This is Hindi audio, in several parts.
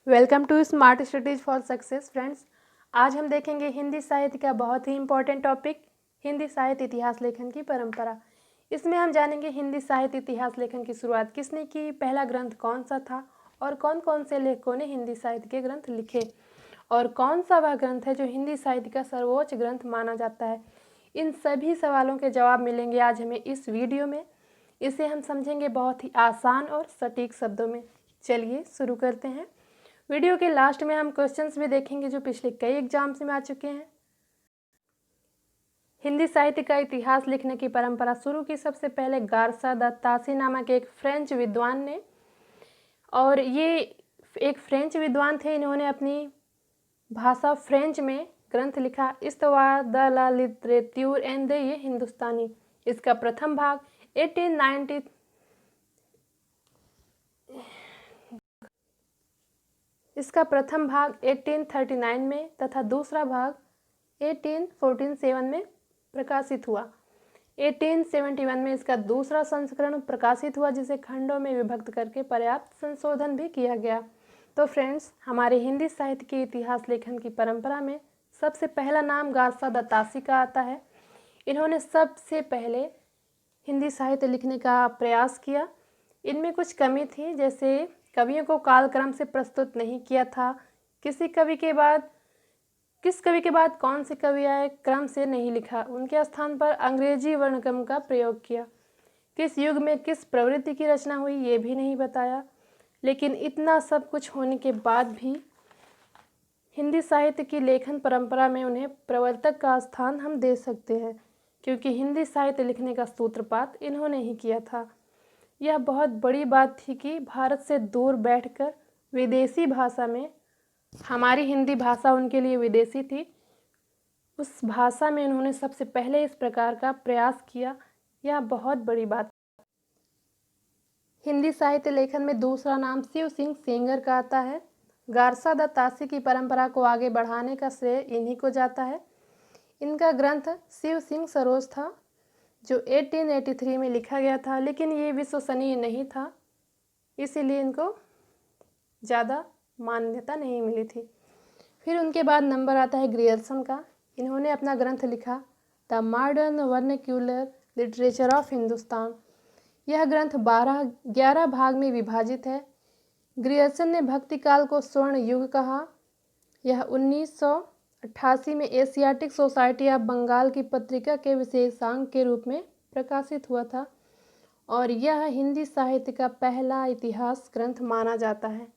Welcome to smart studies for success friends. आज हम देखेंगे हिंदी साहित्य का बहुत ही इम्पोर्टेंट टॉपिक, हिंदी साहित्य इतिहास लेखन की परंपरा। इसमें हम जानेंगे हिंदी साहित्य इतिहास लेखन की शुरुआत किसने की, पहला ग्रंथ कौन सा था और कौन कौन से लेखकों ने हिंदी साहित्य के ग्रंथ लिखे और कौन सा वह ग्रंथ है जो हिंदी साहित्य का सर्वोच्च ग्रंथ माना जाता है। इन सभी सवालों के जवाब मिलेंगे आज हमें इस वीडियो में। इसे हम समझेंगे बहुत ही आसान और सटीक शब्दों में। चलिए शुरू करते हैं। वीडियो के लास्ट में हम क्वेश्चंस भी देखेंगे जो पिछले कई एग्जाम्स में आ चुके हैं। हिंदी साहित्य का इतिहास लिखने की परंपरा शुरू की सबसे पहले गारसा द तासी नामक एक फ्रेंच विद्वान ने, और ये एक फ्रेंच विद्वान थे। इन्होंने अपनी भाषा फ्रेंच में ग्रंथ लिखा, इस्तवा द ला लिटरेट्यूर एंड ये हिंदुस्तानी। इसका प्रथम भाग 1890 इसका प्रथम भाग 1839 में तथा दूसरा भाग 1847 में प्रकाशित हुआ। 1871 में इसका दूसरा संस्करण प्रकाशित हुआ, जिसे खंडों में विभक्त करके पर्याप्त संशोधन भी किया गया। तो फ्रेंड्स, हमारे हिंदी साहित्य के इतिहास लेखन की परंपरा में सबसे पहला नाम गारसा द तासी का आता है। इन्होंने सबसे पहले हिंदी साहित्य लिखने का प्रयास किया। इनमें कुछ कमी थी, जैसे कवियों को कालक्रम से प्रस्तुत नहीं किया था। किस कवि के बाद कौन से कवि आए, क्रम से नहीं लिखा। उनके स्थान पर अंग्रेजी वर्णक्रम का प्रयोग किया। किस युग में किस प्रवृत्ति की रचना हुई ये भी नहीं बताया। लेकिन इतना सब कुछ होने के बाद भी हिंदी साहित्य की लेखन परंपरा में उन्हें प्रवर्तक का स्थान हम दे सकते हैं, क्योंकि हिंदी साहित्य लिखने का सूत्रपात इन्होंने ही किया था। यह बहुत बड़ी बात थी कि भारत से दूर बैठकर विदेशी भाषा में, हमारी हिंदी भाषा उनके लिए विदेशी थी, उस भाषा में उन्होंने सबसे पहले इस प्रकार का प्रयास किया। यह बहुत बड़ी बात। हिंदी साहित्य लेखन में दूसरा नाम शिव सिंह सेंगर का आता है। गारसा द तासी की परंपरा को आगे बढ़ाने का श्रेय इन्हीं को जाता है। इनका ग्रंथ शिव सिंह सरोज था, जो 1883 में लिखा गया था, लेकिन ये विश्वसनीय नहीं था, इसीलिए इनको ज़्यादा मान्यता नहीं मिली थी। फिर उनके बाद नंबर आता है ग्रियर्सन का। इन्होंने अपना ग्रंथ लिखा the modern vernacular literature of Hindustan. यह ग्रंथ 11 भाग में विभाजित है। ग्रियर्सन ने भक्ति काल को स्वर्ण युग कहा। यह 1988 में एशियाटिक सोसाइटी ऑफ बंगाल की पत्रिका के विशेषांक के रूप में प्रकाशित हुआ था, और यह हिंदी साहित्य का पहला इतिहास ग्रंथ माना जाता है।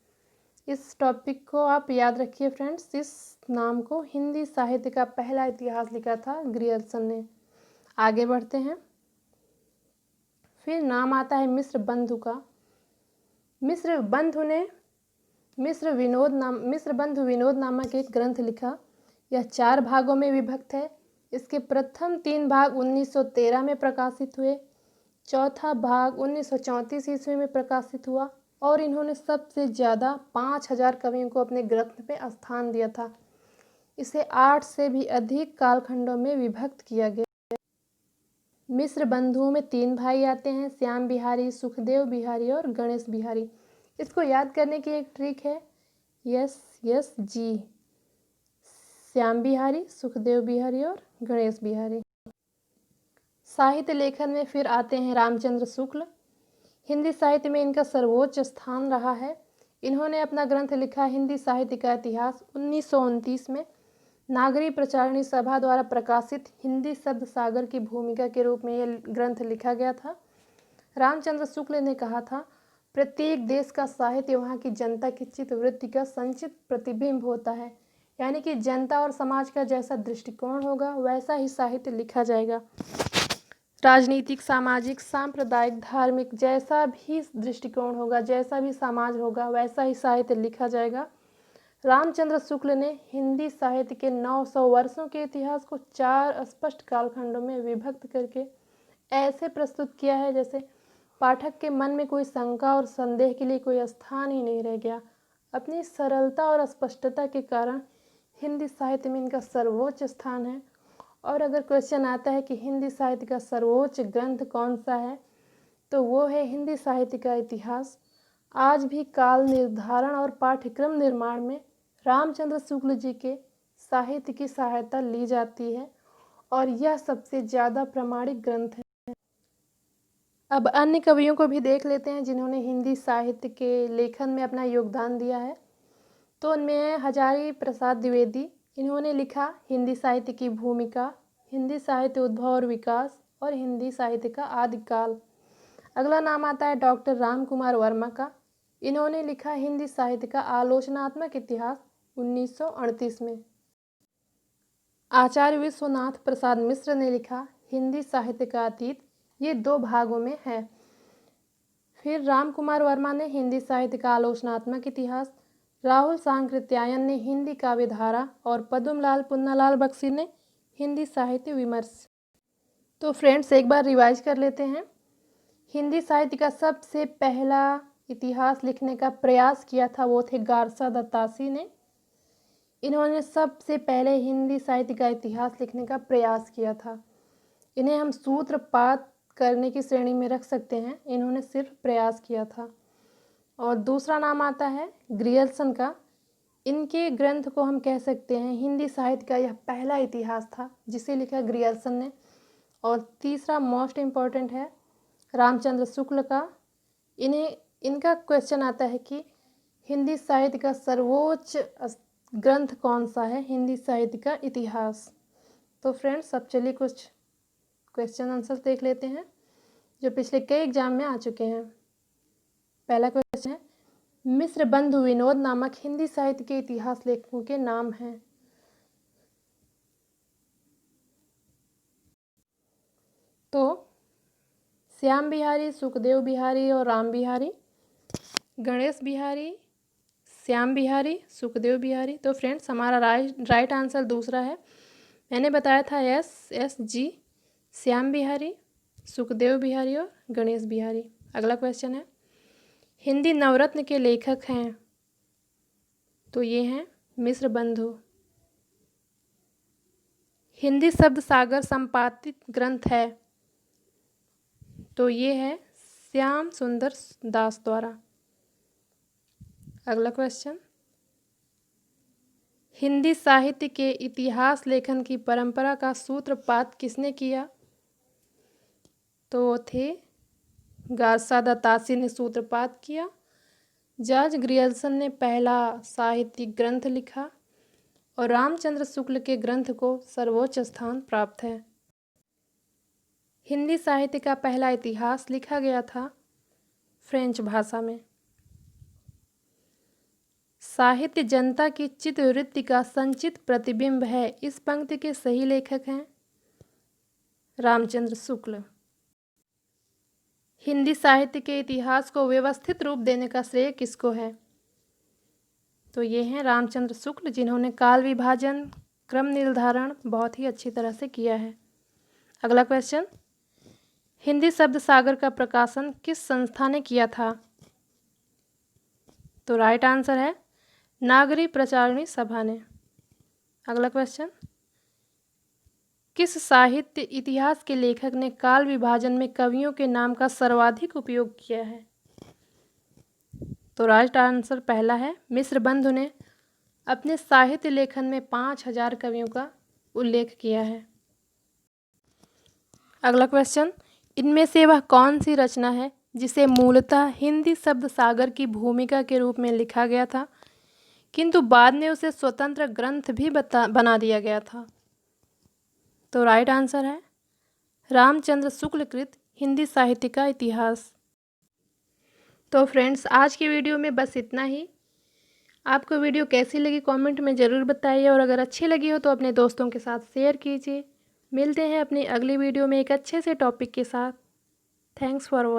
इस टॉपिक को आप याद रखिए फ्रेंड्स, इस नाम को, हिंदी साहित्य का पहला इतिहास लिखा था ग्रियर्सन ने। आगे बढ़ते हैं। फिर नाम आता है मिश्र बंधु का। मिश्र बंधु विनोद नामक एक ग्रंथ लिखा। यह 4 भागों में विभक्त है। इसके प्रथम 3 भाग 1913 में प्रकाशित हुए, चौथा भाग 1934 ईस्वी में प्रकाशित हुआ, और इन्होंने सबसे ज़्यादा 5000 कवियों को अपने ग्रंथ में स्थान दिया था। इसे 8 से भी अधिक कालखंडों में विभक्त किया गया। मिश्र बंधुओं में 3 भाई आते हैं, श्याम बिहारी, सुखदेव बिहारी और गणेश बिहारी। इसको याद करने की एक ट्रिक है, SSG, श्याम बिहारी, सुखदेव बिहारी और गणेश बिहारी। साहित्य लेखन में फिर आते हैं रामचंद्र शुक्ल। हिंदी साहित्य में इनका सर्वोच्च स्थान रहा है। इन्होंने अपना ग्रंथ लिखा हिंदी साहित्य का इतिहास। 1929 में नागरी प्रचारणी सभा द्वारा प्रकाशित हिंदी शब्द सागर की भूमिका के रूप में यह ग्रंथ लिखा गया था। रामचंद्र शुक्ल ने कहा था, प्रत्येक देश का साहित्य वहाँ की जनता की चित्तवृत्ति का संचित प्रतिबिंब होता है, यानी कि जनता और समाज का जैसा दृष्टिकोण होगा वैसा ही साहित्य लिखा जाएगा। राजनीतिक, सामाजिक, सांप्रदायिक, धार्मिक, जैसा भी दृष्टिकोण होगा, जैसा भी समाज होगा, वैसा ही साहित्य लिखा जाएगा। रामचंद्र शुक्ल ने हिंदी साहित्य के 900 वर्षों के इतिहास को 4 स्पष्ट कालखंडों में विभक्त करके ऐसे प्रस्तुत किया है जैसे पाठक के मन में कोई शंका और संदेह के लिए कोई स्थान ही नहीं रह गया। अपनी सरलता और स्पष्टता के कारण हिंदी साहित्य में इनका सर्वोच्च स्थान है। और अगर क्वेश्चन आता है कि हिंदी साहित्य का सर्वोच्च ग्रंथ कौन सा है, तो वो है हिंदी साहित्य का इतिहास। आज भी काल निर्धारण और पाठ्यक्रम निर्माण में रामचंद्र शुक्ल जी के साहित्य की सहायता ली जाती है और यह सबसे ज़्यादा प्रामाणिक ग्रंथ है। अब अन्य कवियों को भी देख लेते हैं जिन्होंने हिंदी साहित्य के लेखन में अपना योगदान दिया है। तो उनमें है हजारी प्रसाद द्विवेदी। इन्होंने लिखा हिंदी साहित्य की भूमिका, हिंदी साहित्य उद्भव और विकास और हिंदी साहित्य का आदिकाल। अगला नाम आता है डॉक्टर राम कुमार वर्मा का। इन्होंने लिखा हिंदी साहित्य का आलोचनात्मक इतिहास 1938 में। आचार्य विश्वनाथ प्रसाद मिश्र ने लिखा हिंदी साहित्य का अतीत, ये 2 भागों में है। फिर राम कुमार वर्मा ने हिंदी साहित्य का आलोचनात्मक इतिहास, राहुल सांकृत्यायन ने हिंदी काव्यधारा और पद्मलाल पुन्नालाल बख्शी ने हिंदी साहित्य विमर्श। तो फ्रेंड्स एक बार रिवाइज कर लेते हैं। हिंदी साहित्य का सबसे पहला इतिहास लिखने का प्रयास किया था वो थे गारसा दत्तासी ने। इन्होंने सबसे पहले हिंदी साहित्य का इतिहास लिखने का प्रयास किया था। इन्हें हम सूत्रपात करने की श्रेणी में रख सकते हैं, इन्होंने सिर्फ प्रयास किया था। और दूसरा नाम आता है ग्रियर्सन का। इनके ग्रंथ को हम कह सकते हैं हिंदी साहित्य का यह पहला इतिहास था जिसे लिखा ग्रियर्सन ने। और तीसरा मोस्ट इम्पॉर्टेंट है रामचंद्र शुक्ल का। इनका क्वेश्चन आता है कि हिंदी साहित्य का सर्वोच्च ग्रंथ कौन सा है हिंदी साहित्य का इतिहास। तो फ्रेंड्स अब चलिए कुछ क्वेश्चन आंसर देख लेते हैं जो पिछले कई एग्जाम में आ चुके हैं। पहला क्वेश्चन है मिश्र बंधु विनोद नामक हिंदी साहित्य के इतिहास लेखकों के नाम हैं। तो श्याम बिहारी, सुखदेव बिहारी और राम बिहारी, गणेश बिहारी, श्याम बिहारी, सुखदेव बिहारी। तो फ्रेंड्स हमारा राइट आंसर दूसरा है। मैंने बताया था SG, श्याम बिहारी, सुखदेव बिहारी और गणेश बिहारी। अगला क्वेश्चन है हिंदी नवरत्न के लेखक हैं। तो ये हैं मिश्र बंधु। हिंदी शब्द सागर संपादित ग्रंथ है। तो ये है श्याम सुंदर दास द्वारा। अगला क्वेश्चन हिंदी साहित्य के इतिहास लेखन की परंपरा का सूत्रपात किसने किया। तो वो थे गारसा दत्तासी ने सूत्रपात किया। जॉर्ज ग्रियर्सन ने पहला साहित्यिक ग्रंथ लिखा और रामचंद्र शुक्ल के ग्रंथ को सर्वोच्च स्थान प्राप्त है। हिंदी साहित्य का पहला इतिहास लिखा गया था फ्रेंच भाषा में। साहित्य जनता की चित्तवृत्ति का संचित प्रतिबिंब है। इस पंक्ति के सही लेखक हैं रामचंद्र शुक्ल। हिंदी साहित्य के इतिहास को व्यवस्थित रूप देने का श्रेय किसको है। तो ये हैं रामचंद्र शुक्ल जिन्होंने काल विभाजन, क्रम निर्धारण बहुत ही अच्छी तरह से किया है। अगला क्वेश्चन हिंदी शब्द सागर का प्रकाशन किस संस्था ने किया था। तो राइट आंसर है नागरी प्रचारिणी सभा ने। अगला क्वेश्चन किस साहित्य इतिहास के लेखक ने काल विभाजन में कवियों के नाम का सर्वाधिक उपयोग किया है। तो राइट आंसर पहला है मिश्र बंधु ने अपने साहित्य लेखन में 5000 कवियों का उल्लेख किया है। अगला क्वेश्चन इनमें से वह कौन सी रचना है जिसे मूलतः हिंदी शब्द सागर की भूमिका के रूप में लिखा गया था किंतु बाद में उसे स्वतंत्र ग्रंथ भी बना दिया गया था। तो राइट आंसर है रामचंद्र शुक्ल कृत हिंदी साहित्य का इतिहास। तो फ्रेंड्स आज की वीडियो में बस इतना ही। आपको वीडियो कैसी लगी कमेंट में ज़रूर बताइए और अगर अच्छी लगी हो तो अपने दोस्तों के साथ शेयर कीजिए। मिलते हैं अपनी अगली वीडियो में एक अच्छे से टॉपिक के साथ। Thanks for watching.